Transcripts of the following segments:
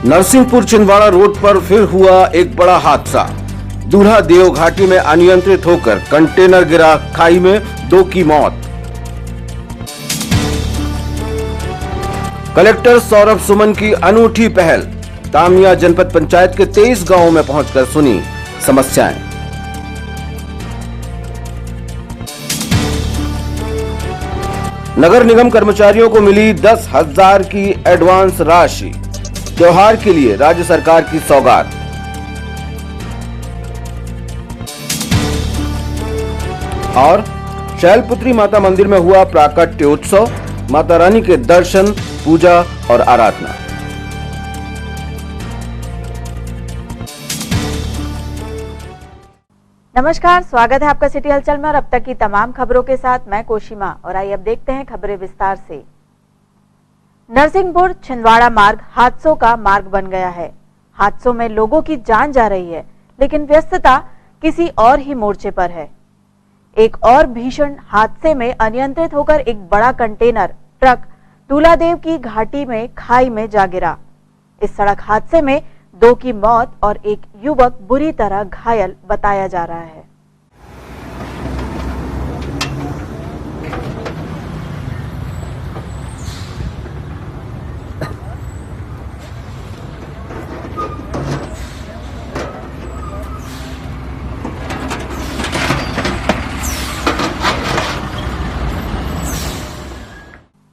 Narsinghpur Chhindwara road पर फिर हुआ एक बड़ा हादसा। दूल्हा देव घाटी में अनियंत्रित होकर कंटेनर गिरा खाई में, 2 की मौत। कलेक्टर सौरभ सुमन की अनूठी पहल, तामिया जनपद पंचायत के 23 गांवों में पहुंचकर सुनी समस्याएं। नगर निगम कर्मचारियों को मिली 10,000 की एडवांस राशि, त्योहार के लिए राज्य सरकार की सौगात। और शैलपुत्री माता मंदिर में हुआ प्राकट्योत्सव, माता रानी के दर्शन, पूजा और आराधना। नमस्कार, स्वागत है आपका सिटी हलचल में और अब तक की तमाम खबरों के साथ मैं कोशिमा। और आइए अब देखते हैं खबरें विस्तार से। नरसिंहपुर छिंदवाड़ा मार्ग हादसों का मार्ग बन गया है। हादसों में लोगों की जान जा रही है, लेकिन व्यस्तता किसी और ही मोर्चे पर है। एक और भीषण हादसे में अनियंत्रित होकर एक बड़ा कंटेनर ट्रक दूल्हादेव की घाटी में खाई में जा गिरा। इस सड़क हादसे में 2 की मौत और एक युवक बुरी तरह घायल बताया जा रहा है।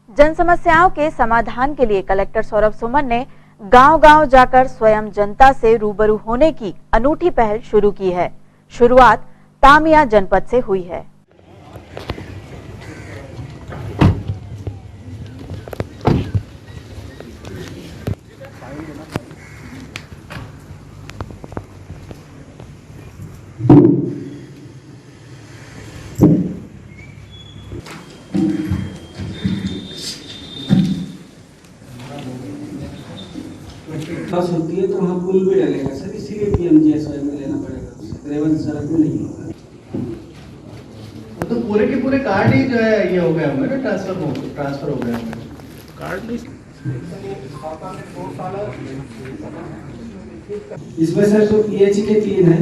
जन समस्याओं के समाधान के लिए कलेक्टर सौरभ सुमन ने गांव-गांव जाकर स्वयं जनता से रूबरू होने की अनूठी पहल शुरू की है। शुरुआत तामिया जनपद से हुई है। होती है तो वहाँ पुल भी डलेगा सर, इसीलिए पीएमजीएसवाई में लेना पड़ेगा, रेवन सड़क में नहीं होगा। तो पूरे के पूरे कार्ड ही जो है ये हो गया हमारे ट्रांसफर हो गया कार्ड लिस्ट। इसमें सर जो पीएच के 3 है,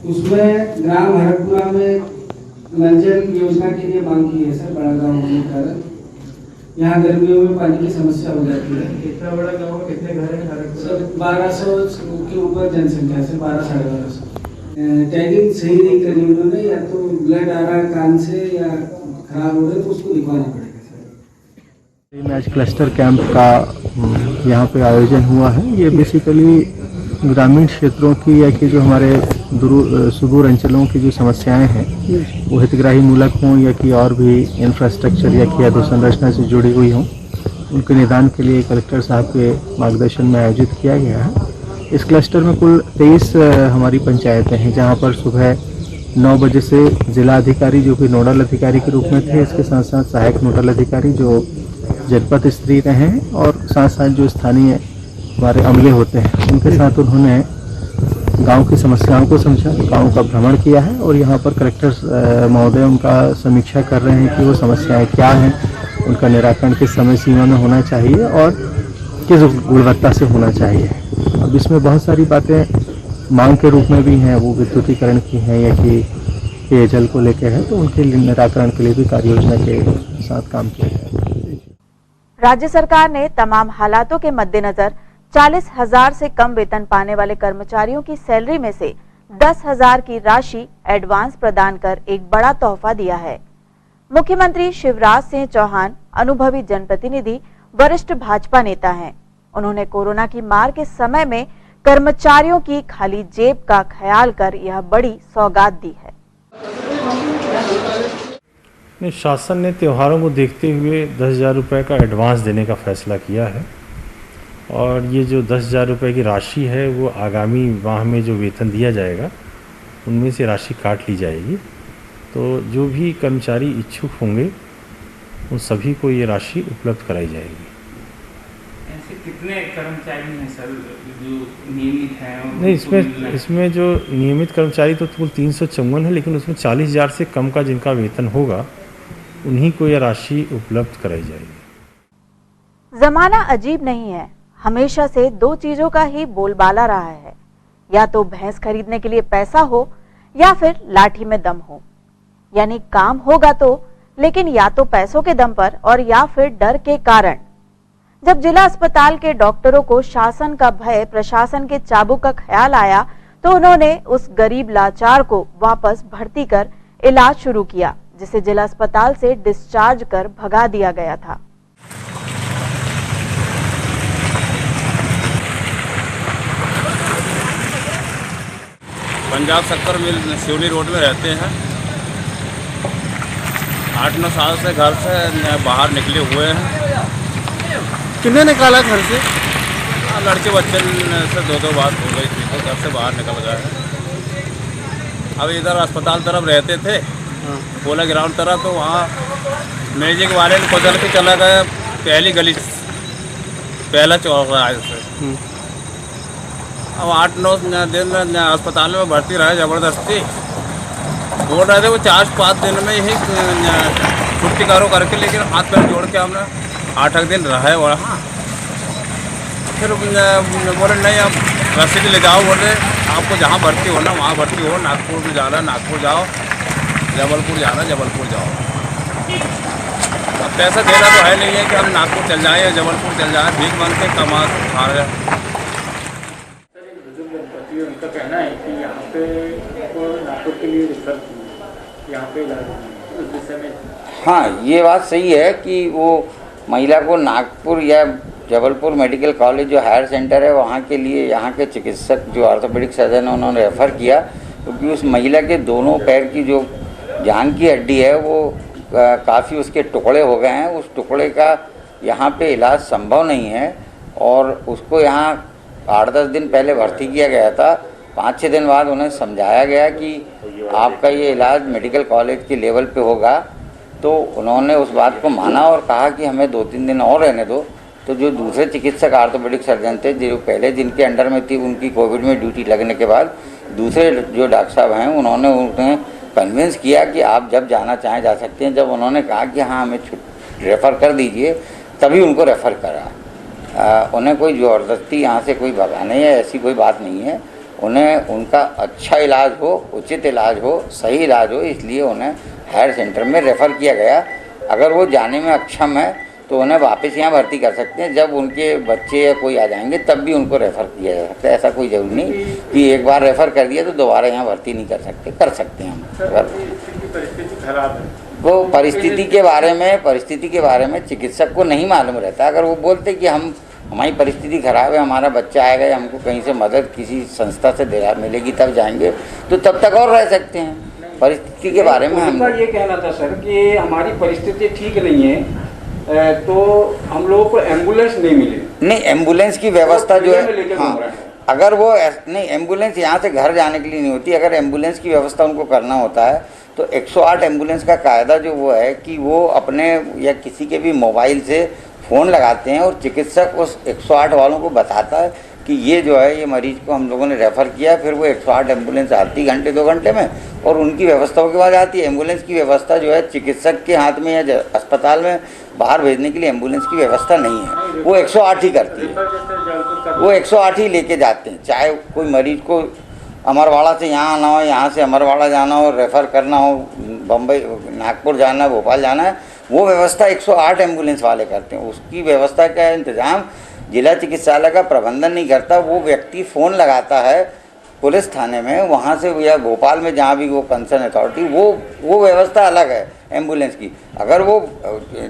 उसमें ग्राम हरपुरा में नल जल योजना के लिए मांग की है सर। बड़ा गाँव होने के कारण यहाँ गर्मियों में पानी की समस्या हो जाती है। कितना बड़ा गाँव, कितने घर हैं? सर 1200 के ऊपर जनसंख्या से 1200-1250। टैगिंग सही नहीं करी उन्होंने, या तो ब्लड आ रहा है कान से या खराब हो रहा है तो उसको दिखवाना पड़ेगा सर। आज क्लस्टर कैंप का यहाँ पे आयोजन हुआ है। ये बेसिकली ग्रामीण क्षेत्रों की या कि जो हमारे सुदूर अंचलों की जो समस्याएं हैं वो हितग्राही मूलक हों या कि और भी इंफ्रास्ट्रक्चर या कि अधोसंरचना से जुड़ी हुई हों, उनके निदान के लिए कलेक्टर साहब के मार्गदर्शन में आयोजित किया गया है। इस क्लस्टर में कुल 23 हमारी पंचायतें हैं, जहां पर सुबह 9 बजे से जिला अधिकारी जो कि नोडल अधिकारी के रूप में थे, इसके साथ साथ सहायक नोडल अधिकारी जो जनपद स्तरीय रहे हैं और साथ साथ जो स्थानीय हमारे अमले होते हैं, उनके साथ उन्होंने गांव की समस्याओं को समझा, गांव का भ्रमण किया है और यहाँ पर कलेक्टर महोदय उनका समीक्षा कर रहे हैं कि वो समस्याएं क्या हैं, उनका निराकरण किस समय सीमा में होना चाहिए और किस गुणवत्ता से होना चाहिए। अब इसमें बहुत सारी बातें मांग के रूप में भी हैं, वो विद्युतीकरण की हैं या कि पेयजल को लेकर है, तो उनके निराकरण के लिए भी कार्य योजना के साथ काम किया जाए। राज्य सरकार ने तमाम हालातों के मद्देनजर 40,000 से कम वेतन पाने वाले कर्मचारियों की सैलरी में से 10,000 की राशि एडवांस प्रदान कर एक बड़ा तोहफा दिया है। मुख्यमंत्री शिवराज सिंह चौहान अनुभवी जनप्रतिनिधि, वरिष्ठ भाजपा नेता हैं। उन्होंने कोरोना की मार के समय में कर्मचारियों की खाली जेब का ख्याल कर यह बड़ी सौगात दी है। शासन ने त्योहारों को देखते हुए 10,000 रुपये का एडवांस देने का फैसला किया है और ये जो 10,000 रुपये की राशि है वो आगामी माह में जो वेतन दिया जाएगा उनमें से राशि काट ली जाएगी। तो जो भी कर्मचारी इच्छुक होंगे उन सभी को ये राशि उपलब्ध कराई जाएगी। ऐसे कितने कर्मचारी हैं सर जो नियमित हैं? नहीं, इसमें जो नियमित कर्मचारी तो कुल 354 है, लेकिन उसमें 40,000 से कम का जिनका वेतन होगा उन्हीं को यह राशि उपलब्ध कराई जाएगी। जमाना अजीब नहीं है, हमेशा से दो चीजों का ही बोलबाला रहा है, या तो भैंस खरीदने के लिए पैसा हो या फिर लाठी में दम हो। यानी काम होगा तो, लेकिन या तो पैसों के दम पर और या फिर डर के कारण। जब जिला अस्पताल के डॉक्टरों को शासन का भय, प्रशासन के चाबुक का ख्याल आया तो उन्होंने उस गरीब लाचार को वापस भर्ती कर इलाज शुरू किया, जिसे जिला अस्पताल से डिस्चार्ज कर भगा दिया गया था। पंजाब शक्कर मिल सिवनी रोड में रहते हैं। 8-9 साल से घर से बाहर निकले हुए हैं। कितने निकाला घर से? लड़के बच्चे से 2 बार हो गई थी तो घर से बाहर निकल गए हैं। अब इधर अस्पताल तरफ रहते थे, पोला ग्राउंड तरफ, तो वहाँ म्यूजिक वाले ने बदल के चला गया पहली गली, पहला चौराहा से। अब 8-9 दिन अस्पताल में भर्ती रहे ज़बरदस्ती। बोल रहे थे वो 4-5 दिन में ही छुट्टी करो करके, लेकिन हाथ पैर जोड़ के हमने 8 दिन रहे वहाँ। फिर बोले नहीं, अब रसीद ले जाओ, बोले आपको जहाँ भर्ती होना वहाँ भर्ती हो। नागपुर में जाना नागपुर जाओ, जबलपुर जाना जबलपुर जाओ। अब पैसा देना तो है नहीं है कि हम नागपुर चल जाएँ या जबलपुर चल जाएँ, भीख मांग के कमा खा रहे हैं। उनका कहना है कि यहाँ पे नागपुर के लिए रेफर किया, यहाँ पे इलाज उस विषय में। हाँ, ये बात सही है कि वो महिला को नागपुर या जबलपुर मेडिकल कॉलेज जो हायर सेंटर है वहाँ के लिए यहाँ के चिकित्सक जो ऑर्थोपेडिक सर्जन है उन्होंने रेफ़र किया, क्योंकि उस महिला के दोनों पैर की जो जांघ की हड्डी है वो काफ़ी उसके टुकड़े हो गए हैं। उस टुकड़े का यहाँ पे इलाज संभव नहीं है और उसको यहाँ 8-10 दिन पहले भर्ती किया गया था। 5-6 दिन बाद उन्हें समझाया गया कि आपका ये इलाज मेडिकल कॉलेज के लेवल पे होगा, तो उन्होंने उस बात को माना और कहा कि हमें 2-3 दिन और रहने दो। तो जो दूसरे चिकित्सक ऑर्थोपेडिक सर्जन थे जो पहले जिनके अंडर में थी, उनकी कोविड में ड्यूटी लगने के बाद दूसरे जो डॉक्टर साहब हैं उन्होंने उन्हें कन्विंस किया कि आप जब जाना चाहें जा सकते हैं। जब उन्होंने कहा कि हाँ हमें रेफ़र कर दीजिए, तभी उनको रेफ़र करा। उन्हें कोई ज़बरदस्ती यहाँ से कोई भगाने या ऐसी कोई बात नहीं है। उन्हें उनका अच्छा इलाज हो, उचित इलाज हो, सही इलाज हो, इसलिए उन्हें हायर सेंटर में रेफ़र किया गया। अगर वो जाने में अक्षम है तो उन्हें वापस यहाँ भर्ती कर सकते हैं। जब उनके बच्चे या कोई आ जाएंगे तब भी उनको रेफ़र किया जा सकता है। ऐसा कोई ज़रूरी नहीं कि एक बार रेफ़र कर दिया तो दोबारा यहाँ भर्ती नहीं कर सकते, कर सकते हैं हम। अगर परिस्थिति खराब है, वो परिस्थिति के बारे में चिकित्सक को नहीं मालूम रहता। अगर वो बोलते कि हमारी परिस्थिति खराब है, हमारा बच्चा आएगा या हमको कहीं से मदद किसी संस्था से मिलेगी तब जाएंगे, तो तब तक और रह सकते हैं। परिस्थिति के बारे में हम ये कहना था सर कि हमारी परिस्थिति ठीक नहीं है, तो हम लोगों को एम्बुलेंस नहीं मिली। नहीं, एम्बुलेंस की व्यवस्था जो है, हाँ, अगर वो नहीं, एम्बुलेंस यहाँ से घर जाने के लिए नहीं होती। अगर एम्बुलेंस की व्यवस्था उनको करना होता है तो 108 एम्बुलेंस का कायदा जो वो है कि वो अपने या किसी के भी मोबाइल से फ़ोन लगाते हैं और चिकित्सक उस 108 वालों को बताता है कि ये जो है ये मरीज़ को हम लोगों ने रेफ़र किया। फिर वो 108 एम्बुलेंस आती घंटे 2 घंटे में और उनकी व्यवस्थाओं के बाद आती है। एम्बुलेंस की व्यवस्था जो है चिकित्सक के हाथ में या अस्पताल में बाहर भेजने के लिए एम्बुलेंस की व्यवस्था नहीं है, वो 108 ही करती है। वो 108 ही लेके जाते हैं। चाहे कोई मरीज़ को अमरवाड़ा से यहाँ आना हो, यहाँ से अमरवाड़ा जाना हो, रेफ़र करना हो, बम्बई नागपुर जाना है, भोपाल जाना है, वो व्यवस्था 108 एम्बुलेंस वाले करते हैं। उसकी व्यवस्था का इंतज़ाम जिला चिकित्सालय का प्रबंधन नहीं करता। वो व्यक्ति फ़ोन लगाता है पुलिस थाने में, वहाँ से या भोपाल में जहाँ भी वो कंसर्न अथॉरिटी, वो व्यवस्था अलग है एम्बुलेंस की। अगर वो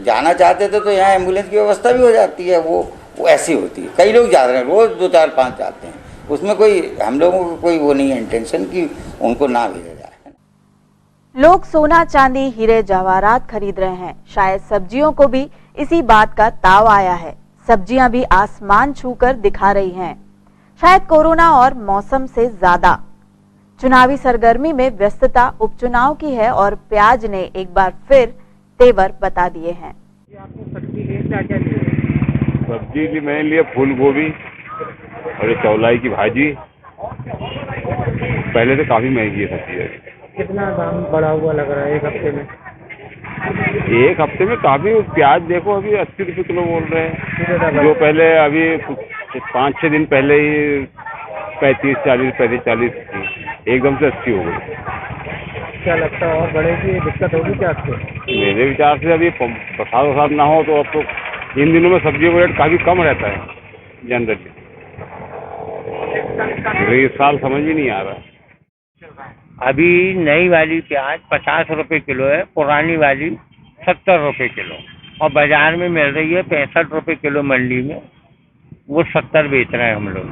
जाना चाहते थे तो यहाँ एम्बुलेंस की व्यवस्था भी हो जाती है। वो ऐसी होती है। कई लोग जा रहे हैं, रोज़ 2, 4, 5 जाते हैं। उसमें कोई हम लोगों को कोई वो नहीं है इंटेंशन कि उनको ना भेजा जाए। लोग सोना चांदी हीरे जवाहरात खरीद रहे हैं। शायद सब्जियों को भी इसी बात का ताव आया है। सब्जियां भी आसमान छूकर दिखा रही हैं। शायद कोरोना और मौसम से ज्यादा चुनावी सरगर्मी में व्यस्तता उपचुनाव की है और प्याज ने एक बार फिर तेवर बता दिए हैं। सब्जी की मैंने लिए फूल गोभी और ये चौलाई की भाजी। पहले से काफी महंगी है सब्जी। कितना दाम बढ़ा हुआ लग रहा है एक हफ्ते में? एक हफ्ते में काफी। प्याज देखो अभी 80 रुपये किलो बोल रहे हैं, जो पहले अभी 5-6 दिन पहले ही 35-40 थी, एकदम से 80 हो गई। क्या लगता है और बढ़ेगी, दिक्कत होगी क्या आपको? मेरे विचार से अभी बरसात ना हो तो अब तो इन दिनों में सब्जियों का रेट काफ़ी कम रहता है जनरली। इस साल समझ ही नहीं आ रहा। अभी नई वाली प्याज 50 रुपए किलो है, पुरानी वाली 70 रुपए किलो, और बाजार में मिल रही है 65 रुपए किलो मंडी में, वो 70 बेच रहे हैं हम लोग,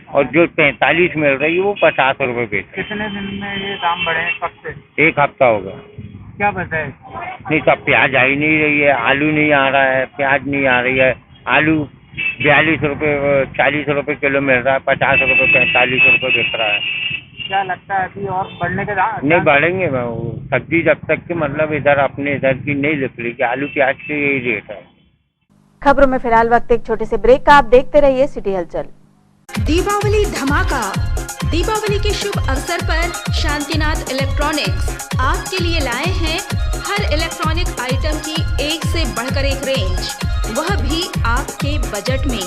और जो 45 मिल रही है वो 50 रुपए बेच रहे हैं। कितने दिन में ये दाम बढ़े हैं कब से? 1 हफ्ता हो गया। क्या बताए? नहीं तो प्याज आ ही नहीं रही है, आलू नहीं आ रहा है, प्याज नहीं आ रही है। आलू 42 रुपए 40 रुपए किलो मिल रहा है, 50 रुपए 45 रुपए बिक रहा है। क्या लगता है अभी और बढ़ने के नहीं बढ़ेंगे, सब्जी जब तक कि मतलब इधर अपने इधर की नहीं लिख ली कि आलू प्याज के यही रेट है। खबरों में फिलहाल वक्त एक छोटे से ब्रेक का, आप देखते रहिए सिटी हलचल। दीपावली धमाका। दीपावली के शुभ अवसर पर शांतिनाथ इलेक्ट्रॉनिक्स आपके लिए लाए हैं हर इलेक्ट्रॉनिक आइटम की एक से बढ़कर एक रेंज, वह भी आपके बजट में।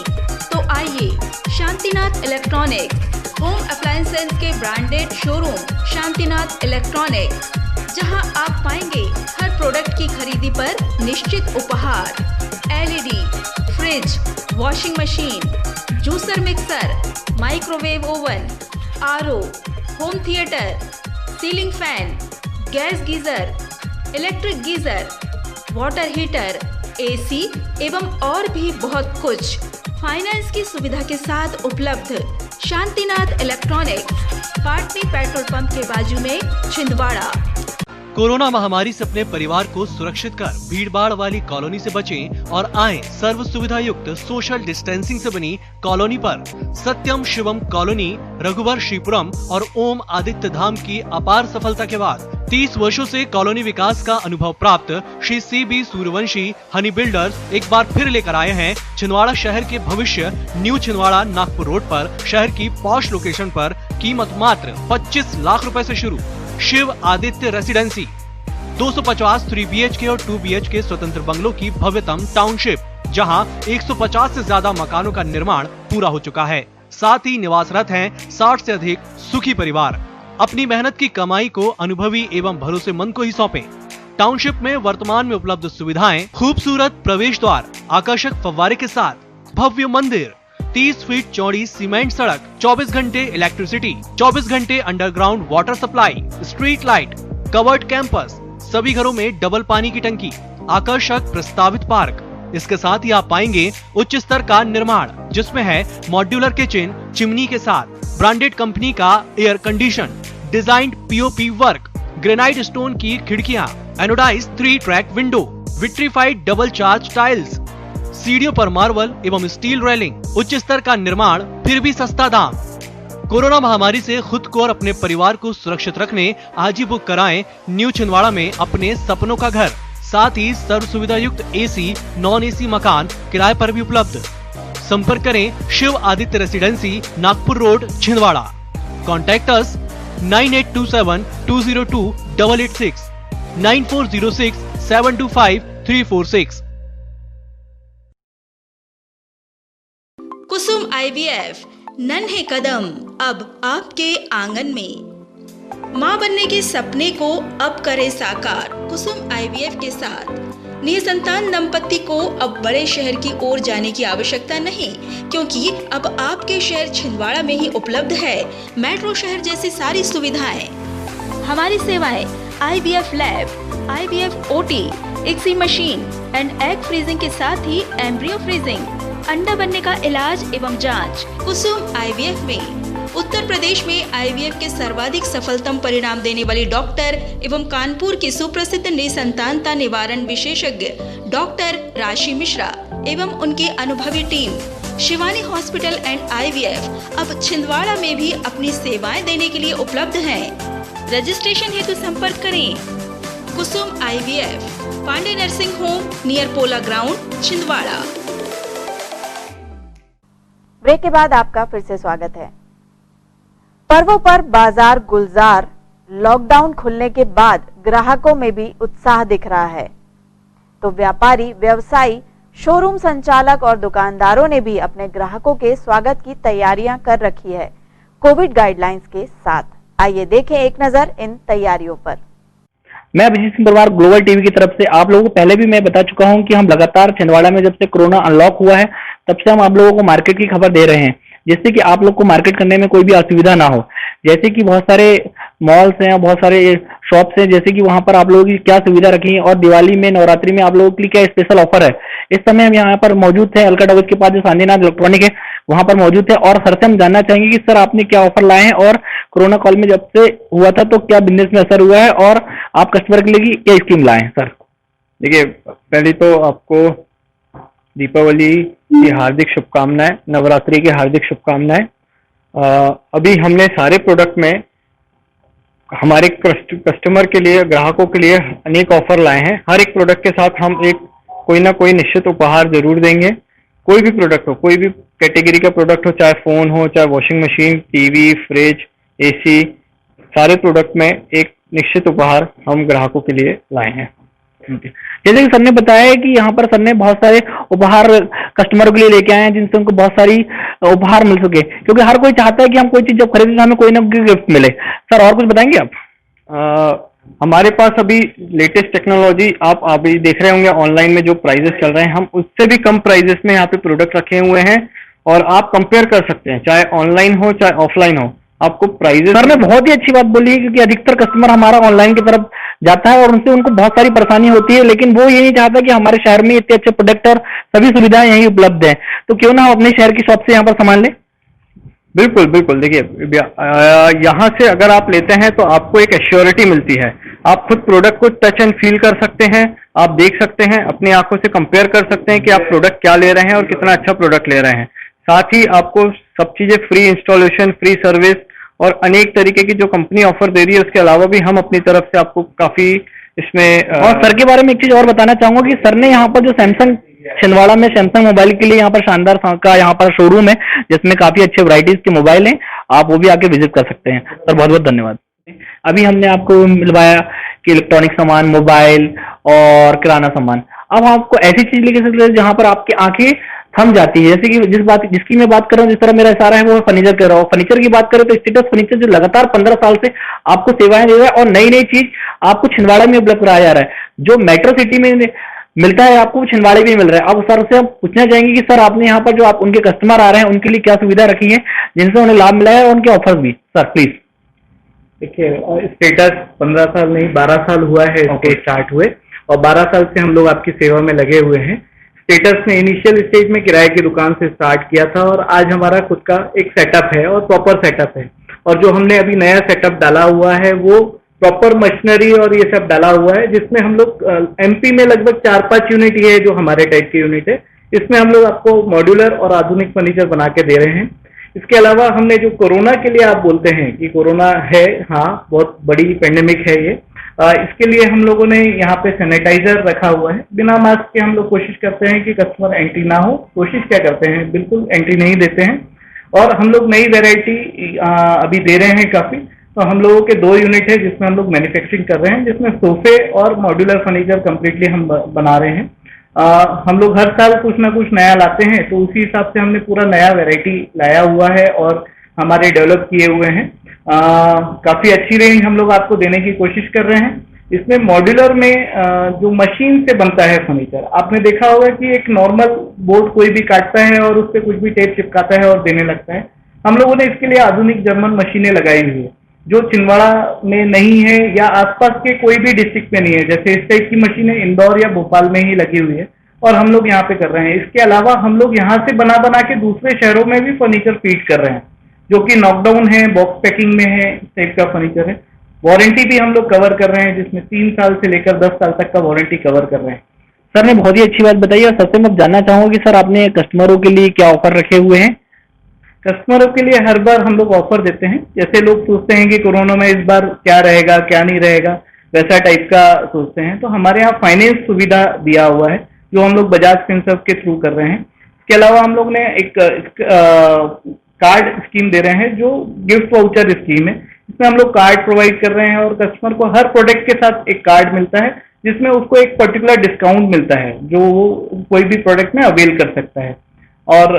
तो आइए शांतिनाथ इलेक्ट्रॉनिक्स होम अप्लायंसेज के ब्रांडेड शोरूम शांतिनाथ इलेक्ट्रॉनिक्स, जहां आप पाएंगे हर प्रोडक्ट की खरीदी पर निश्चित उपहार। LED, fridge, washing machine, juicer mixer, microwave oven, RO, home theatre, ceiling fan, gas geyser, electric geyser, water heater, AC एवं और भी बहुत कुछ फाइनेंस की सुविधा के साथ उपलब्ध। Shantinath electronics, Patni petrol pump के बाजू में, छिंदवाड़ा। कोरोना महामारी से अपने परिवार को सुरक्षित कर भीड़भाड़ वाली कॉलोनी से बचें और आएं सर्व सुविधा युक्त सोशल डिस्टेंसिंग से बनी कॉलोनी पर। सत्यम शिवम कॉलोनी, रघुवर श्रीपुरम और ओम आदित्य धाम की अपार सफलता के बाद 30 वर्षों से कॉलोनी विकास का अनुभव प्राप्त श्री CB सूर्यवंशी हनी बिल्डर्स एक बार फिर लेकर आए हैं छिंदवाड़ा शहर के भविष्य न्यू छिंदवाड़ा नागपुर रोड पर शहर की पॉश लोकेशन पर। कीमत मात्र 25 लाख रुपए से शुरू। शिव आदित्य रेसिडेंसी 250 3 BHK और 2 BHK स्वतंत्र बंगलों की भव्यतम टाउनशिप, जहां 150 से ज्यादा मकानों का निर्माण पूरा हो चुका है। साथ ही निवासरत हैं 60 से अधिक सुखी परिवार। अपनी मेहनत की कमाई को अनुभवी एवं भरोसेमंद को ही सौंपें। टाउनशिप में वर्तमान में उपलब्ध सुविधाएं: खूबसूरत प्रवेश द्वार, आकर्षक फव्वारे के साथ भव्य मंदिर, 30 फीट चौड़ी सीमेंट सड़क, 24 घंटे इलेक्ट्रिसिटी, 24 घंटे underground water supply, street light, covered campus, सभी घरों में डबल पानी की टंकी, आकर्षक प्रस्तावित पार्क। इसके साथ ही आप पाएंगे उच्च स्तर का निर्माण, जिसमें है मॉड्यूलर किचन, चिमनी के साथ ब्रांडेड कंपनी का air condition, designed POP work, granite stone की खिड़कियां, anodize 3 track window, vitrified double charge tiles, सीढ़ियों पर मार्बल एवं स्टील रेलिंग, उच्च स्तर का निर्माण, फिर भी सस्ता दाम। कोरोना महामारी से खुद को और अपने परिवार को सुरक्षित रखने आज ही बुक कराएं न्यू छिंदवाड़ा में अपने सपनों का घर। साथ ही सर्व सुविधा युक्त AC, नॉन AC मकान किराए पर भी उपलब्ध। संपर्क करें Shiv Aditya residency, Nagpur road, Chhindwara. Contact us 9827 202 886 9406 725 346। Kusum IVF, नन्हे कदम अब आपके आंगन में। मां बनने के सपने को अब करे साकार कुसुम IVF के साथ। निसंतान दंपत्ति को अब बड़े शहर की ओर जाने की आवश्यकता नहीं, क्योंकि अब आपके शहर छिंदवाड़ा में ही उपलब्ध है मेट्रो शहर जैसी सारी सुविधाएं। हमारी सेवाएं IVF lab, IVF OT, ICSI machine and egg freezing के साथ ही एम्ब्रियो फ्रीजिंग, अंडा बनने का इलाज एवं जांच। कुसुम IVF में उत्तर प्रदेश में IVF के सर्वाधिक सफलतम परिणाम देने वाली डॉक्टर एवं कानपुर की सुप्रसिद्ध निसंतानता निवारण विशेषज्ञ डॉक्टर राशि मिश्रा एवं उनकी अनुभवी team Shivani hospital and IVF अब छिंदवाड़ा में भी अपनी सेवाएं देने के लिए उपलब्ध हैं। रजिस्ट्रेशन हेतु संपर्क करें Kusum IVF, Pandey nursing home, near Pola ground, Chhindwara. Break के बाद आपका फिर से स्वागत है। पर्वों पर बाजार गुलजार, लॉकडाउन खुलने के बाद ग्राहकों में भी उत्साह दिख रहा है, तो व्यापारी व्यवसायी शोरूम संचालक और दुकानदारों ने भी अपने ग्राहकों के स्वागत की तैयारियां कर रखी है कोविड गाइडलाइंस के साथ। आइए देखें एक नजर इन तैयारियों पर। मैं अभिजीत सिंह परमार ग्लोबल टीवी की तरफ से आप लोगों को पहले भी मैं बता चुका हूं कि हम लगातार छिंदवाड़ा में जब से कोरोना अनलॉक हुआ है तब से हम आप लोगों को मार्केट की खबर दे रहे हैं, जिससे कि आप लोग को मार्केट करने में कोई भी असुविधा ना हो। जैसे कि बहुत सारे मॉल्स हैं, बहुत सारे शॉप्स हैं, जैसे कि वहां पर आप लोगों की क्या सुविधा रखी है और दिवाली में, नवरात्रि में आप लोगों के लिए क्या स्पेशल ऑफर है। इस समय हम यहाँ पर मौजूद थे अलका टावर्स के पास जो शांतिनाथ इलेक्ट्रॉनिक है वहां पर मौजूद थे और सर से हम जानना चाहेंगे कि सर आपने क्या ऑफर लाए हैं और कोरोना काल में जब से हुआ था तो क्या बिजनेस में असर हुआ है और आप कस्टमर के लिए क्या स्कीम लाए हैं सर। देखिए, पहले तो आपको दीपावली की हार्दिक शुभकामनाएं, नवरात्रि की हार्दिक शुभकामनाएं। अभी हमने सारे प्रोडक्ट में हमारे कस्टमर के लिए, ग्राहकों के लिए अनेक ऑफर लाए हैं। हर एक प्रोडक्ट के साथ हम एक कोई ना कोई निश्चित उपहार जरूर देंगे। कोई भी प्रोडक्ट हो, कोई भी कैटेगरी का प्रोडक्ट हो, चाहे फोन हो, चाहे washing machine, TV, fridge, AC, सारे प्रोडक्ट में एक निश्चित उपहार हम ग्राहकों के लिए लाए हैं। जैसे कि सर ने बताया है कि यहाँ पर सर ने बहुत सारे उपहार कस्टमर के लिए लेके आए हैं जिनसे उनको बहुत सारी उपहार मिल सके, क्योंकि हर कोई चाहता है कि हम कोई चीज जब खरीदें तो हमें कोई ना कोई गिफ्ट मिले। सर और कुछ बताएंगे आप? हमारे पास अभी लेटेस्ट टेक्नोलॉजी आप अभी देख रहे होंगे ऑनलाइन में जो प्राइजेस चल रहे हैं, हम उससे भी कम प्राइजेस में यहाँ पे प्रोडक्ट रखे हुए हैं और आप कंपेयर कर सकते हैं, चाहे ऑनलाइन हो चाहे ऑफलाइन हो, आपको प्राइजेस। सर ने बहुत ही अच्छी बात बोली है क्योंकि अधिकतर कस्टमर हमारा ऑनलाइन की तरफ जाता है और उनसे उनको बहुत सारी परेशानी होती है, लेकिन वो ये नहीं चाहता कि हमारे शहर में इतने अच्छे प्रोडक्ट और सभी सुविधाएं यहीं उपलब्ध हैं, तो क्यों ना हम अपने शहर की शॉप से यहाँ पर सामान लें। बिल्कुल बिल्कुल। देखिए, यहाँ से अगर आप लेते हैं तो आपको एक एश्योरिटी मिलती है। आप खुद प्रोडक्ट को टच एंड फील कर सकते हैं, आप देख सकते हैं, अपनी आंखों से कंपेयर कर सकते हैं कि आप प्रोडक्ट क्या ले रहे हैं और कितना अच्छा प्रोडक्ट ले रहे हैं। साथ ही आपको सब चीजें फ्री इंस्टॉलेशन, फ्री सर्विस और अनेक तरीके की जो कंपनी ऑफर दे रही है उसके अलावा भी हम अपनी तरफ से आपको काफी इसमें और सर के बारे में एक चीज और बताना चाहूंगा कि सर ने यहाँ पर जो सैमसंग छिंदवाड़ा में सैमसंग मोबाइल के लिए यहाँ पर शानदार का यहाँ पर शोरूम है जिसमें काफी अच्छे वैरायटीज के मोबाइल हैं, आप वो भी आके विजिट कर सकते हैं। सर बहुत बहुत धन्यवाद। अभी हमने आपको मिलवाया कि इलेक्ट्रॉनिक सामान, मोबाइल और किराना सामान। अब आपको ऐसी चीज लेके सकते हैं जहां पर आपकी आंखें थम जाती है, जैसे कि जिसकी मैं बात कर रहा हूँ, जिस तरह मेरा इशारा है वो फर्नीचर कर रहा हूँ। फर्नीचर की बात करें तो स्टेटस फर्नीचर जो लगातार 15 साल से आपको सेवाएं दे रहा है और नई नई चीज आपको छिंदवाड़ा में उपलब्ध कराया जा रहा है। जो मेट्रो सिटी में मिलता है आपको छिंदवाड़े भी मिल रहा है। अब सर से हम पूछना चाहेंगे कि सर आपने यहाँ पर जो आप उनके कस्टमर आ रहे हैं उनके लिए क्या सुविधा रखी है जिनसे उन्हें लाभ मिला है और उनके ऑफर्स भी। Sir please. देखिए, स्टेटस 15 साल नहीं 12 साल हुआ है इसके स्टार्ट हुए और 12 साल से हम लोग आपकी सेवा में लगे हुए हैं। स्टेटस ने इनिशियल स्टेज में किराए की दुकान से स्टार्ट किया था और आज हमारा खुद का एक सेटअप है और प्रॉपर सेटअप है। और जो हमने अभी नया सेटअप डाला हुआ है वो प्रॉपर मशीनरी और ये सब डाला हुआ है, जिसमें हम लोग एमपी में लगभग 4-5 यूनिट ही है जो हमारे टाइप के यूनिट है। इसमें हम लोग आपको मॉड्यूलर और आधुनिक फर्नीचर बना के दे रहे हैं। इसके अलावा हमने जो कोरोना के लिए आप बोलते हैं कि कोरोना है, हाँ बहुत बड़ी पेंडेमिक है ये, इसके लिए हम लोगों ने यहाँ पे सैनिटाइजर रखा हुआ है। बिना मास्क के हम लोग कोशिश करते हैं कि कस्टमर एंट्री ना हो। कोशिश क्या करते हैं, बिल्कुल एंट्री नहीं देते हैं। और हम लोग नई वेराइटी अभी दे रहे हैं काफी, तो हम लोगों के 2 यूनिट है जिसमें हम लोग मैन्युफैक्चरिंग कर रहे हैं, जिसमें सोफे और मॉड्यूलर फर्नीचर कम्प्लीटली हम बना रहे हैं। हम लोग हर साल कुछ ना कुछ नया लाते हैं, तो उसी हिसाब से हमने पूरा नया वैरायटी लाया हुआ है और हमारे डेवलप किए हुए हैं। काफी अच्छी रेंज हम लोग आपको देने की कोशिश कर रहे हैं। इसमें मॉड्यूलर में जो मशीन से बनता है फर्नीचर, आपने देखा होगा कि एक नॉर्मल बोर्ड कोई भी काटता है और उस पर कुछ भी टेप चिपकाता है और देने लगता है। हम लोगों ने इसके लिए आधुनिक जर्मन मशीनें लगाई हुई है जो छिंदवाड़ा में नहीं है या आसपास के कोई भी डिस्ट्रिक्ट में नहीं है। जैसे इस टाइप की मशीनें इंदौर या भोपाल में ही लगी हुई है और हम लोग यहाँ पे कर रहे हैं। इसके अलावा हम लोग यहाँ से बना के दूसरे शहरों में भी फर्नीचर फीड कर रहे हैं, जो कि नॉकडाउन है, बॉक्स पैकिंग में है, इस टाइप का फर्नीचर है। वारंटी भी हम लोग कवर कर रहे हैं, जिसमें 3 साल से लेकर 10 साल तक का वारंटी कवर कर रहे हैं। सर ने बहुत ही अच्छी बात बताई और सबसे मैं जानना चाहूंगा कि सर आपने कस्टमरों के लिए क्या ऑफर रखे हुए हैं। कस्टमरों के लिए हर बार हम लोग ऑफर देते हैं। जैसे लोग सोचते हैं कि कोरोना में इस बार क्या रहेगा क्या नहीं रहेगा, वैसा टाइप का सोचते हैं, तो हमारे यहाँ फाइनेंस सुविधा दिया हुआ है जो हम लोग बजाज फिनसर्व के थ्रू कर रहे हैं। इसके अलावा हम लोग ने एक कार्ड स्कीम दे रहे हैं जो गिफ्ट वाउचर स्कीम है। इसमें हम लोग कार्ड प्रोवाइड कर रहे हैं और कस्टमर को हर प्रोडक्ट के साथ एक कार्ड मिलता है जिसमें उसको एक पर्टिकुलर डिस्काउंट मिलता है जो वो कोई भी प्रोडक्ट में अवेल कर सकता है। और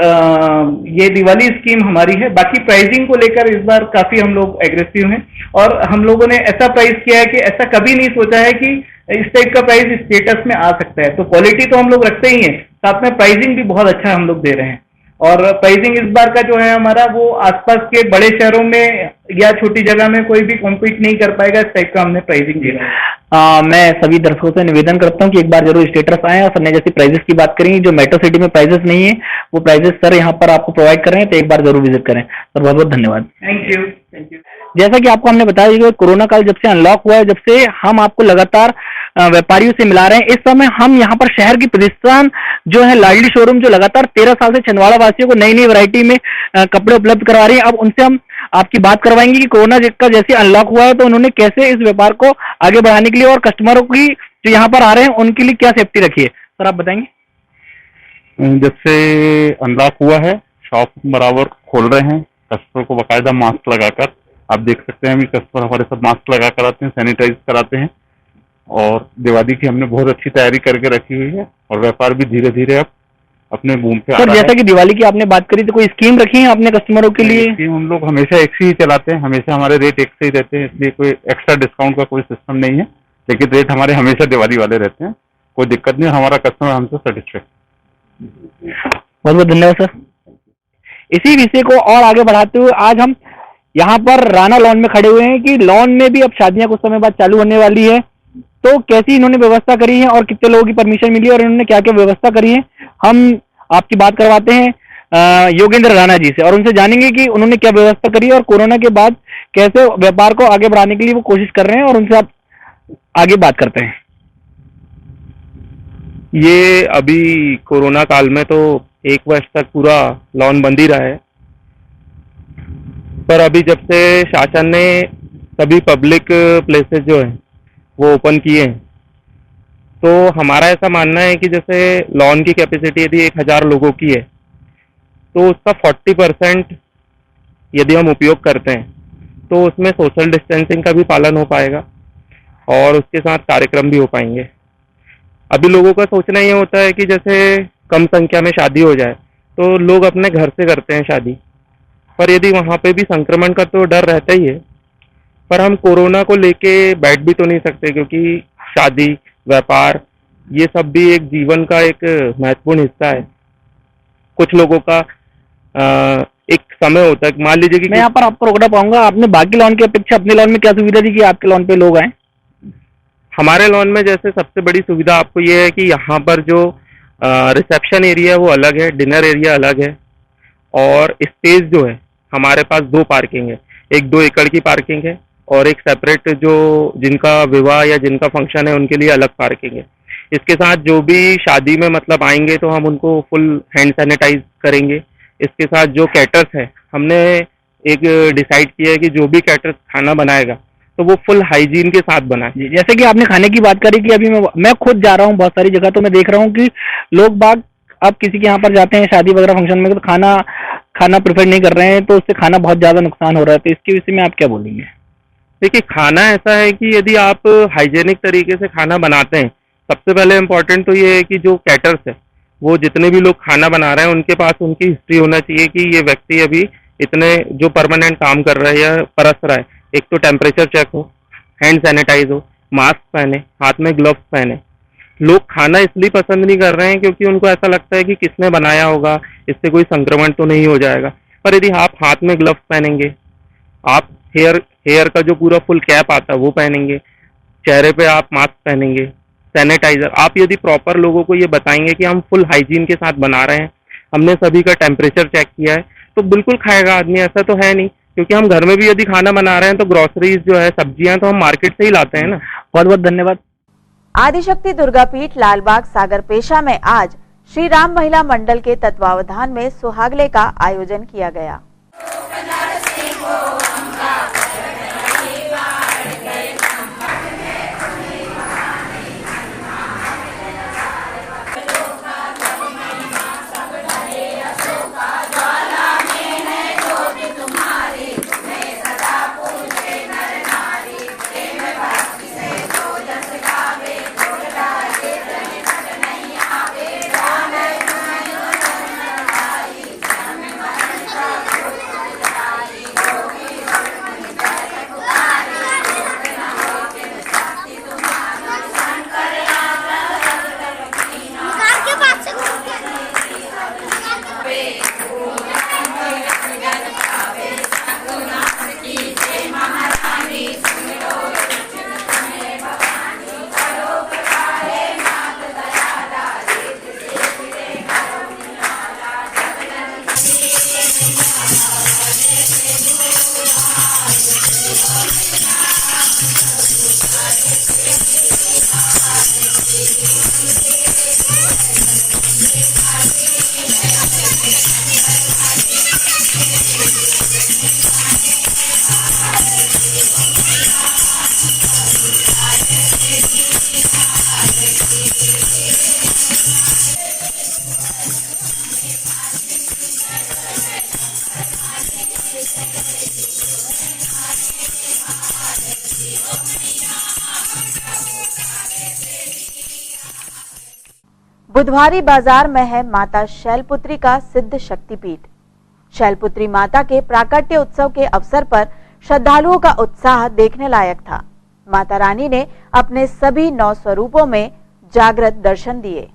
ये दिवाली स्कीम हमारी है। बाकी प्राइसिंग को लेकर इस बार काफी हम लोग एग्रेसिव हैं और हम लोगों ने ऐसा प्राइस किया है कि ऐसा कभी नहीं सोचा है कि इस टाइप का प्राइस स्टेटस में आ सकता है। तो क्वालिटी तो हम लोग रखते ही हैं, साथ में प्राइसिंग भी बहुत अच्छा हम लोग दे रहे हैं। और प्राइसिंग इस बार का जो है हमारा वो आसपास के बड़े शहरों में या छोटी जगह में कोई भी कॉम्पीट नहीं कर पाएगा, इस टाइप का हमने प्राइसिंग दिया है। मैं सभी दर्शकों से निवेदन करता हूं कि एक बार जरूर स्टेटस आए और सर ने जैसे प्राइजेस की बात करेंगे, जो मेट्रो सिटी में प्राइजेस नहीं है वो प्राइजेस सर यहाँ पर आपको प्रोवाइड कर रहे हैं, तो एक बार जरूर विजिट करें। सर बहुत बहुत धन्यवाद। Thank you. जैसा कि आपको हमने बताया कि कोरोना काल जब से अनलॉक हुआ है, जब से हम आपको लगातार व्यापारियों से मिला रहे हैं। इस समय हम यहाँ पर शहर की प्रतिष्ठान जो है लाडली शोरूम, जो लगातार 13 साल से छिंदवाड़ा वासियों को नई नई वैरायटी में कपड़े उपलब्ध करवा रही है। अब उनसे हम आपकी बात करवाएंगे कि कोरोना का जैसे अनलॉक हुआ है तो उन्होंने कैसे इस व्यापार को आगे बढ़ाने के लिए और कस्टमरों की जो यहाँ पर आ रहे हैं उनके लिए क्या सेफ्टी रखी है, सर आप बताएंगे। जब से अनलॉक हुआ है शॉप बराबर खोल रहे हैं, कस्टमर को बाकायदा मास्क लगाकर, आप देख सकते हैं अभी कस्टमर हमारे सब मास्क लगा कर आते हैं, सैनिटाइज कराते हैं। और दिवाली की हमने बहुत अच्छी तैयारी करके रखी हुई है और व्यापार भी धीरे धीरे अब अपने बूम पे आ रहा है। जैसा कि दिवाली की आपने बात करी तो कोई स्कीम रखी है आपने कस्टमरों के लिए? स्कीम हम लोग हमेशा एक से ही चलाते हैं, हमेशा हमारे रेट एक से ही रहते हैं, इसलिए कोई एक्स्ट्रा डिस्काउंट का कोई सिस्टम नहीं है, लेकिन रेट हमारे हमेशा दिवाली वाले रहते हैं, कोई दिक्कत नहीं, हमारा कस्टमर हमसे सेटिस्फाइड। बहुत बहुत धन्यवाद सर। इसी विषय को और आगे बढ़ाते हुए आज हम यहाँ पर राणा लॉन में खड़े हुए हैं कि लॉन में भी अब शादियां कुछ समय बाद चालू होने वाली है, तो कैसी इन्होंने व्यवस्था करी है और कितने लोगों की परमिशन मिली और इन्होंने क्या क्या व्यवस्था करी है, हम आपकी बात करवाते हैं योगेंद्र राणा जी से और उनसे जानेंगे कि उन्होंने क्या व्यवस्था करी और कोरोना के बाद कैसे व्यापार को आगे बढ़ाने के लिए वो कोशिश कर रहे हैं, और उनसे आप आगे बात करते हैं। ये अभी कोरोना काल में तो 1 वर्ष तक पूरा लॉन बंद ही रहा है, पर अभी जब से शासन ने सभी पब्लिक प्लेसेस जो है वो ओपन किए हैं, तो हमारा ऐसा मानना है कि जैसे लॉन की कैपेसिटी यदि 1000 लोगों की है तो उसका 40% यदि हम उपयोग करते हैं तो उसमें सोशल डिस्टेंसिंग का भी पालन हो पाएगा और उसके साथ कार्यक्रम भी हो पाएंगे। अभी लोगों का सोचना ये होता है कि जैसे कम संख्या में शादी हो जाए तो लोग अपने घर से करते हैं शादी, पर यदि वहाँ पे भी संक्रमण का तो डर रहता ही है, पर हम कोरोना को लेके बैठ भी तो नहीं सकते क्योंकि शादी व्यापार ये सब भी एक जीवन का एक महत्वपूर्ण हिस्सा है। कुछ लोगों का एक समय होता है, मान लीजिए कि मैं यहाँ पर आपको रोकना पाऊंगा, आपने बाकी लॉन की अपेक्षा अपने लॉन में क्या सुविधा दी कि आपके लॉन पे लोग आए? हमारे लॉन में जैसे सबसे बड़ी सुविधा आपको ये है कि यहाँ पर जो रिसेप्शन एरिया है वो अलग है, डिनर एरिया अलग है और स्पेस जो है हमारे पास 2 पार्किंग है, एक 2 एकड़ की पार्किंग है और एक सेपरेट जो जिनका विवाह या जिनका फंक्शन है उनके लिए अलग पार्किंग है। इसके साथ जो भी शादी में मतलब आएंगे तो हम उनको फुल हैंड सैनिटाइज करेंगे। इसके साथ जो कैटर्स है हमने एक डिसाइड किया है कि जो भी कैटर्स खाना बनाएगा तो वो फुल हाइजीन के साथ बनाए। जैसे कि आपने खाने की बात करी कि अभी मैं खुद जा रहा हूँ बहुत सारी जगह, तो मैं देख रहा हूँ कि लोग बाग अब किसी के यहाँ पर जाते हैं शादी वगैरह फंक्शन में तो खाना प्रेफर नहीं कर रहे हैं, तो उससे खाना बहुत ज्यादा नुकसान हो रहा है, तो इसके विषय में आप क्या बोलेंगे? देखिए खाना ऐसा है कि यदि आप हाइजेनिक तरीके से खाना बनाते हैं, सबसे पहले इम्पोर्टेंट तो ये है कि जो कैटर्स है वो जितने भी लोग खाना बना रहे हैं उनके पास उनकी हिस्ट्री होना चाहिए कि ये व्यक्ति अभी इतने जो परमानेंट काम कर रहा है या परस रहा है, एक तो टेम्परेचर चेक हो, हैंड सैनिटाइज हो, मास्क पहने, हाथ में ग्लव्स पहने। लोग खाना इसलिए पसंद नहीं कर रहे हैं क्योंकि उनको ऐसा लगता है कि किसने बनाया होगा, इससे कोई संक्रमण तो नहीं हो जाएगा। पर यदि आप हाथ में ग्लव्स पहनेंगे, आप हेयर का जो पूरा फुल कैप आता है वो पहनेंगे, चेहरे पे आप मास्क पहनेंगे, सैनिटाइजर, आप यदि प्रॉपर लोगों को ये बताएंगे कि हम फुल हाइजीन के साथ बना रहे हैं, हमने सभी का टेम्परेचर चेक किया है, तो बिल्कुल खाएगा आदमी। ऐसा तो है नहीं, क्योंकि हम घर में भी यदि खाना बना रहे हैं तो ग्रोसरीज जो है सब्जियां तो हम मार्केट से ही लाते हैं ना। बहुत बहुत धन्यवाद। आदिशक्ति दुर्गापीठ लालबाग सागर पेशा में आज श्री राम महिला मंडल के तत्वावधान में सुहागले का आयोजन किया गया। बुधवारी बाजार में है माता शैलपुत्री का सिद्ध शक्तिपीठ। शैलपुत्री माता के प्राकट्य उत्सव के अवसर पर श्रद्धालुओं का उत्साह देखने लायक था। माता रानी ने अपने सभी 9 स्वरूपों में जागृत दर्शन दिए।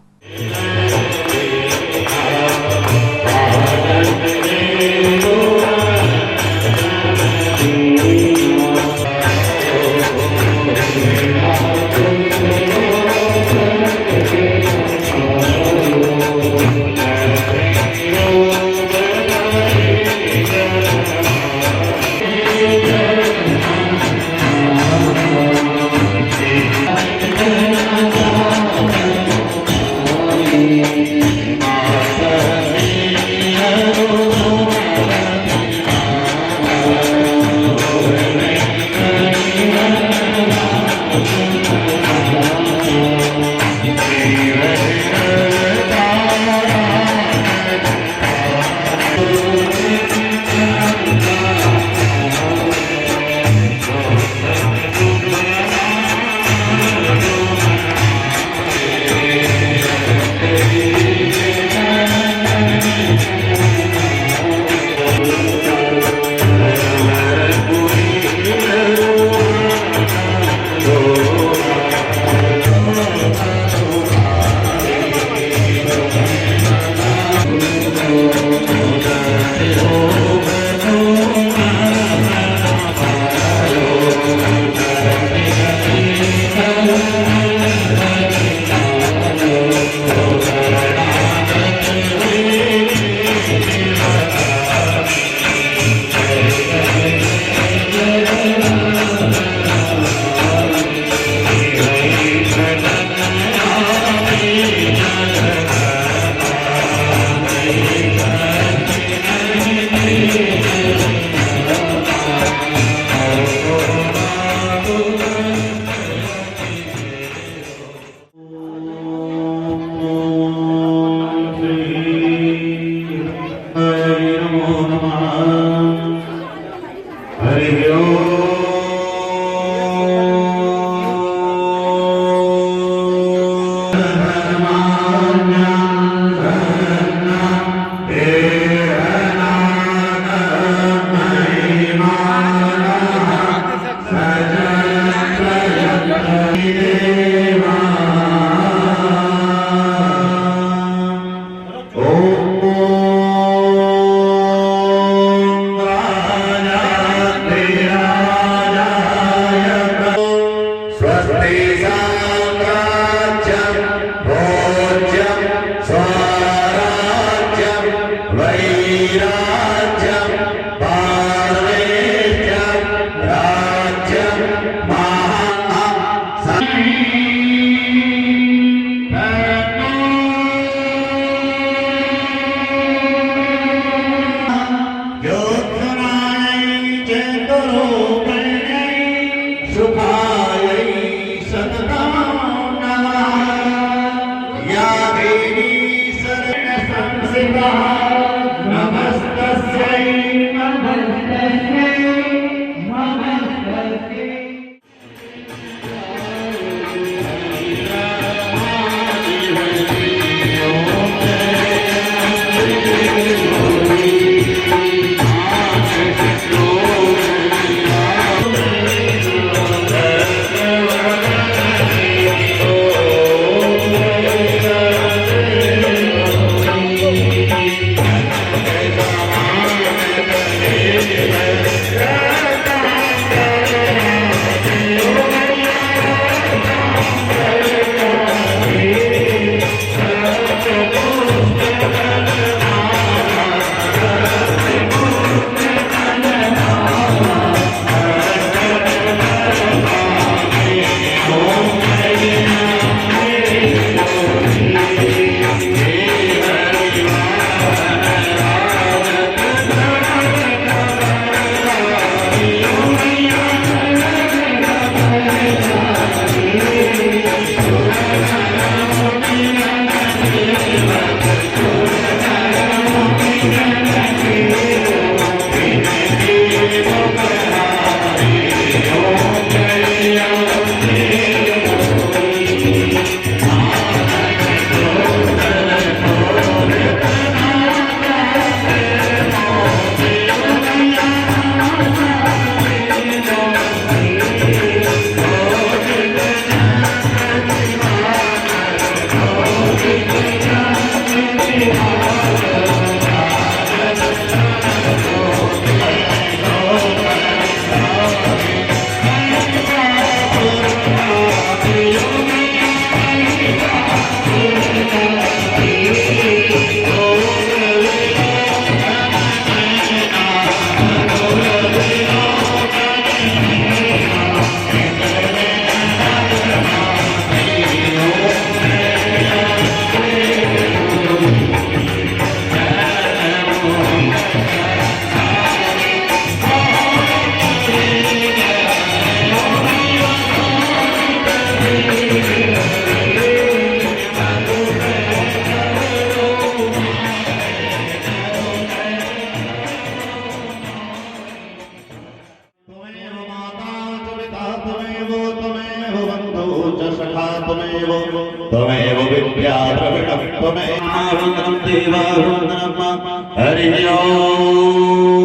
हरि ओम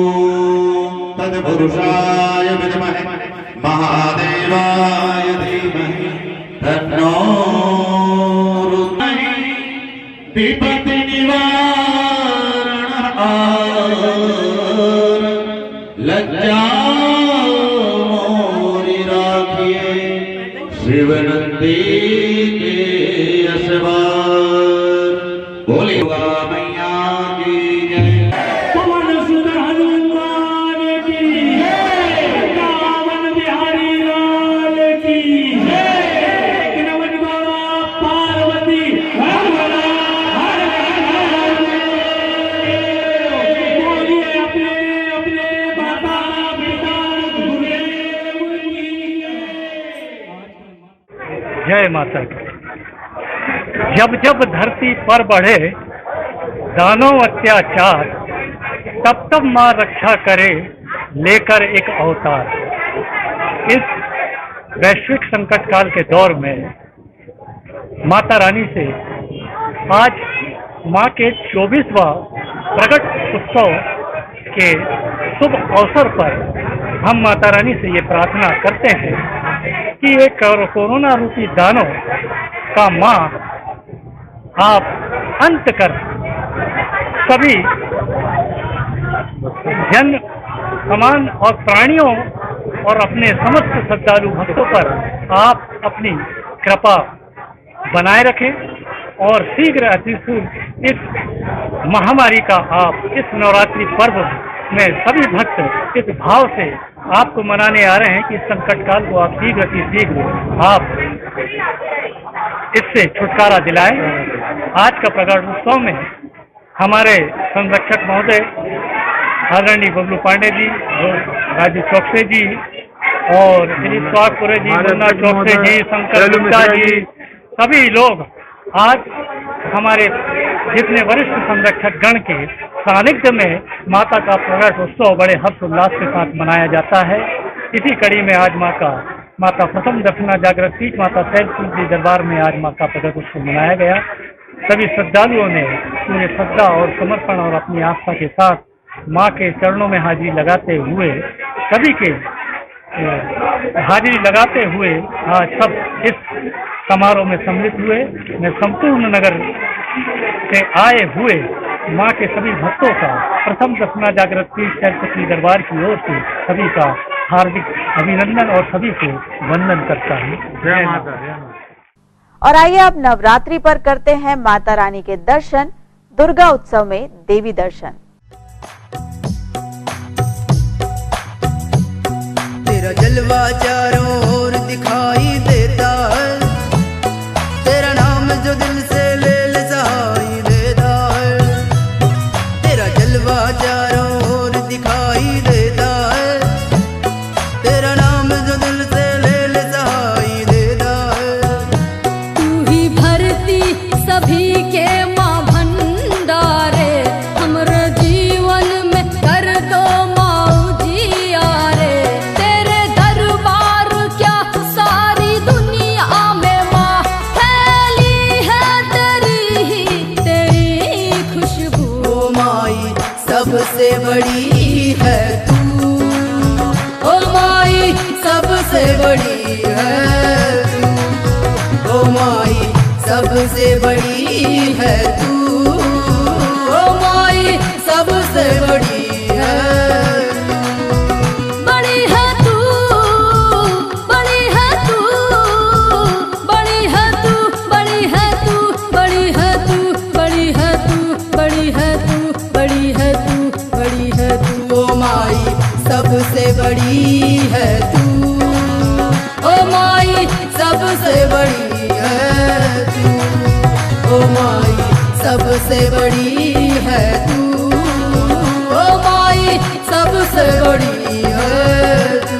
तत्पुरुषाय विद्महे महादेवाय धीमहि तन्नो रुद्रः विपत्ति निवारण लज्जा मोरी राखिए शिव नंदी के असवार बोले मैया की जय। पवन सुत हनुमान की रावण बिहारी लाल की नमन बाबा पार्वती बोलिए अपने अपने माता पिता गुरुदेव की जय माता की। जब जब धरती पर बढ़े दानव अत्याचार, तब तब माँ रक्षा करे लेकर एक अवतार। इस वैश्विक संकट काल के दौर में माता रानी से आज माँ के 24वां प्रकट उत्सव के शुभ अवसर पर हम माता रानी से ये प्रार्थना करते हैं कि ये कोरोना रूपी दानव का माँ आप अंत कर सभी जन समान और प्राणियों और अपने समस्त श्रद्धालु भक्तों पर आप अपनी कृपा बनाए रखें और शीघ्र अतिशीघ्र इस महामारी का आप इस नवरात्रि पर्व में सभी भक्त इस भाव से आपको मनाने आ रहे हैं कि इस संकट काल को आप शीघ्र अतिशीघ्र आप इससे छुटकारा दिलाएं। आज का प्रकट उत्सव में हमारे संरक्षक महोदय आदरणीय बबलू पांडे जी, राजू चौकसे जी और श्री स्वागपुरे जी, मुन्ना चौकसे जी, शंकर गुप्ता जी, सभी लोग आज हमारे जितने वरिष्ठ संरक्षक गण के सानिध्य में माता का प्रकट उत्सव बड़े हर्षोल्लास के साथ मनाया जाता है। इसी कड़ी में आज माता प्रथम दक्षिणा जागृत पीठ माता सैलपुर जी दरबार में आज माँ का प्रकट उत्सव मनाया गया। सभी श्रद्धालुओं ने पूरे श्रद्धा और समर्पण और अपनी आस्था के साथ माँ के चरणों में हाजिरी लगाते हुए सभी के हाजिरी लगाते हुए आज सब इस समारोह में सम्मिलित हुए। मैं संपूर्ण नगर से आए हुए माँ के सभी भक्तों का प्रथम दक्षिणा जागृत पीठ सैलपुर दरबार की ओर से सभी का हार्दिक अभिनंदन और सभी को वंदन करता हूँ। जय माता। और आइए अब नवरात्रि पर करते हैं माता रानी के दर्शन। दुर्गा उत्सव में देवी दर्शन। तेरा जलवा चारों ओर दिखाई देता है, तेरा नाम जो दिल से ले ले सहाय देता है। तेरा जलवा चारों ओर दिखाई देता है, तेरा नाम जो दिल से ले ले सहाय देता है। तू ही भरती सभी के माँ भंडारे, हमरे जीवन में कर दो माँ उजियारे। तेरे दरबार क्या सारी दुनिया में माँ फैली है तेरी खुशबू। ओ माई सबसे बड़ी है तू, ओ माई सबसे बड़ी है तू, ओ माई सबसे बड़ी है तू, ओ माई सबसे बड़ी है तू। बड़ी है तू, बड़ी है तू, बड़ी है तू, बड़ी है तू, बड़ी है तू, बड़ी है तू, बड़ी है तू, बड़ी है तू, बड़ी है तू। ओ माई सबसे बड़ी है तू, ओ माई सबसे बड़ी है तू, ओ माई सबसे बड़ी है तू, ओ माई सबसे बड़ी है तू।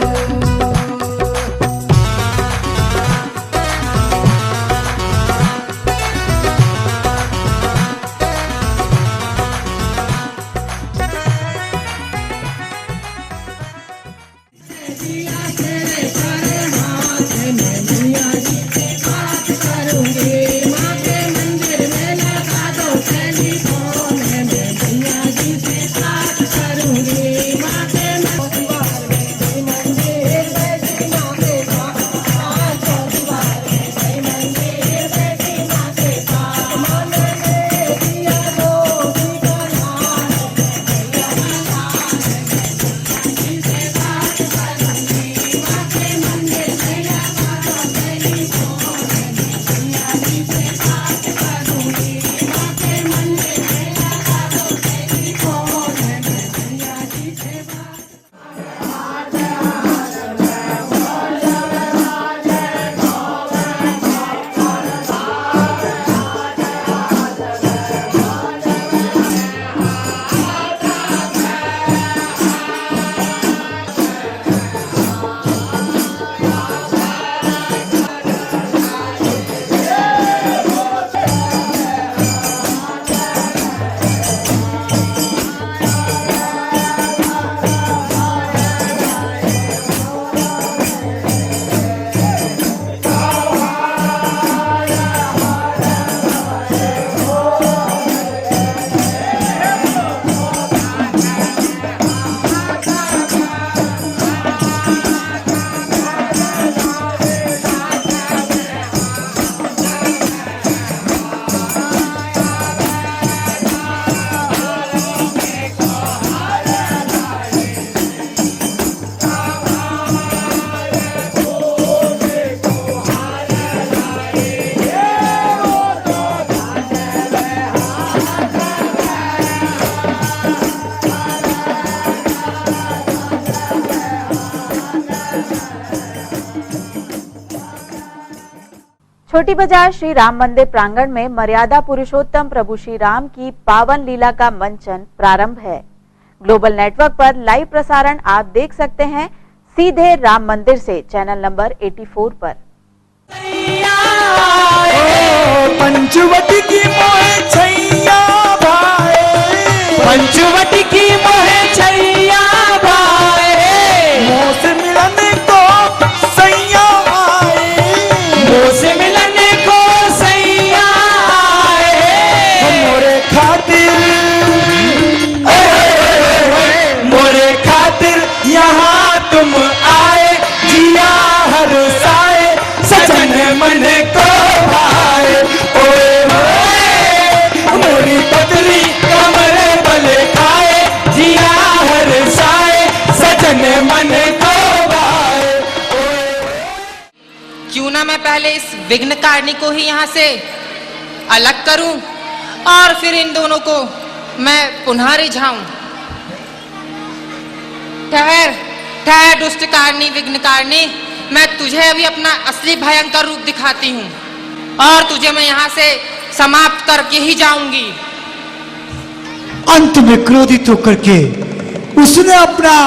करूंगे माँ के मंदिर छोटी बाजार श्री राम मंदिर प्रांगण में मर्यादा पुरुषोत्तम प्रभु श्री राम की पावन लीला का मंचन प्रारंभ है। ग्लोबल नेटवर्क पर लाइव प्रसारण आप देख सकते हैं सीधे राम मंदिर से चैनल नंबर 84 पर। पंचवटी की मोहे छैया भाई, पंचवटी की मोहे छैया भाई, मोह से मिलने को सैया आए, मोह से मिलने को सैया आए, मोरे खातिर मोरे खातिर यहाँ तुम आए, जिया हर साए सजन मन को भाए, ओए होए मोरी पतली कमरे बले खाए, जिया हर साए सजन मन को भाए। क्यों ना मैं पहले इस विघ्नकारिणी को ही यहाँ से अलग करूं और फिर इन दोनों को मैं पुनः रिझाऊं। ठहर ठहर दुष्टकारिणी विघ्नकारिणी, मैं तुझे अभी अपना असली भयंकर रूप दिखाती हूँ और तुझे मैं यहाँ से समाप्त करके ही जाऊंगी। अंत में क्रोधित होकर के उसने अपना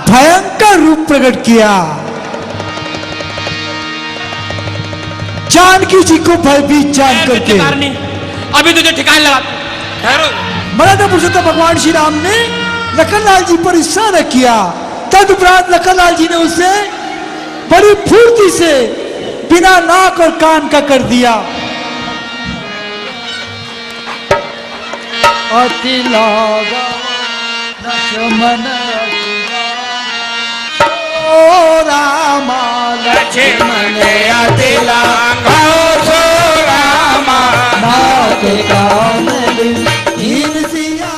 भयंकर रूप प्रकट किया। जानकी जी को भयभीत जान करके अभी तुझे ठिकाने लगा। मर्यादा पुरुषोत्तम भगवान श्री राम ने लखनलाल जी पर इशारा किया। तदुपरांत लखनलाल जी ने उसे बड़ी फुर्ती से बिना नाक और कान का कर दिया। अति लागा लक्ष्मण ओ रामा लक्ष्मण अति लागा ओ रामा नाथ कान हीन सिया।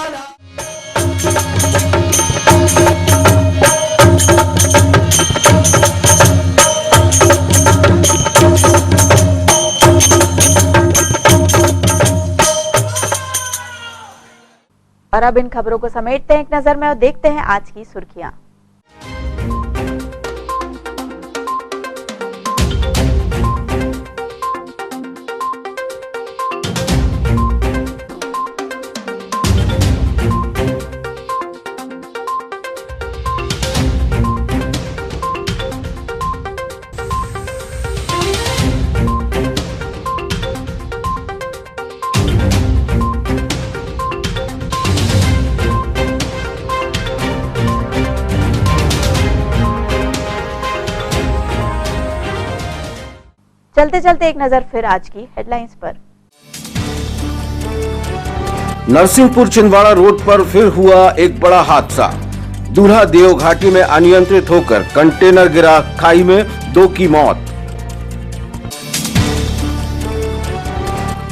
और अब इन खबरों को समेटते हैं एक नजर में और देखते हैं आज की सुर्खियां। चलते चलते एक नजर फिर आज की हेडलाइंस पर। नरसिंहपुर छिंदवाड़ा रोड पर फिर हुआ एक बड़ा हादसा। दूल्हा देव घाटी में अनियंत्रित होकर कंटेनर गिरा खाई में, 2 की मौत।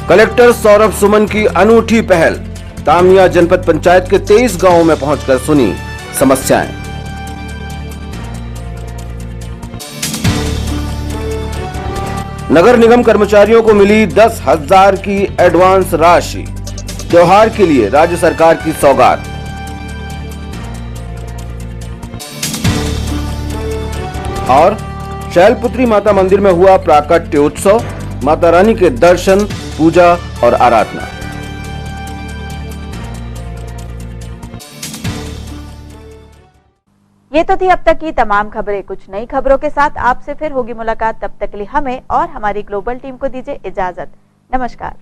कलेक्टर सौरभ सुमन की अनूठी पहल, तामिया जनपद पंचायत के 23 गांवों में पहुंचकर सुनी समस्याएं। नगर निगम कर्मचारियों को मिली 10,000 की एडवांस राशि, त्योहार के लिए राज्य सरकार की सौगात। और शैलपुत्री माता मंदिर में हुआ प्राकट्योत्सव, माता रानी के दर्शन, पूजा और आराधना। ये तो थी अब तक की तमाम खबरें। कुछ नई खबरों के साथ आपसे फिर होगी मुलाकात। तब तक के लिए हमें और हमारी ग्लोबल टीम को दीजिए इजाजत। नमस्कार।